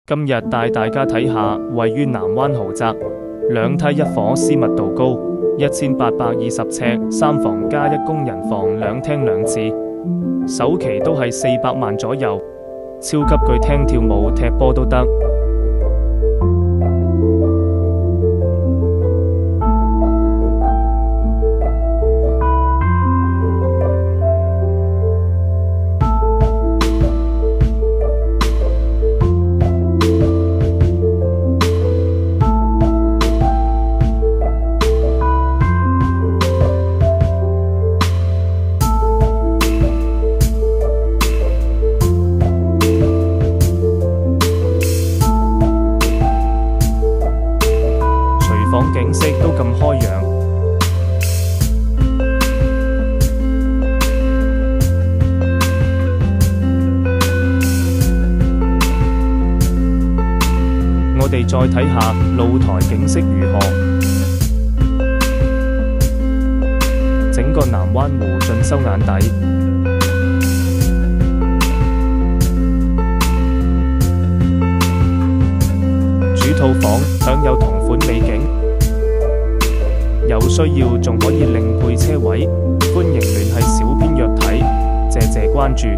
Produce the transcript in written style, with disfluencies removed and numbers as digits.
今日帶大家睇下位於南灣豪宅兩梯一伙，私密度高，1820尺，3房加1工人房，2廳2廁，首期都係400萬左右，超級巨廳，跳舞踢波都得。房景色都咁開揚，我哋再睇下露台景色如何。整個南灣湖盡收眼底。主套房享有同款美景。有需要仲可以另配車位，歡迎聯繫小編約睇，謝謝關注。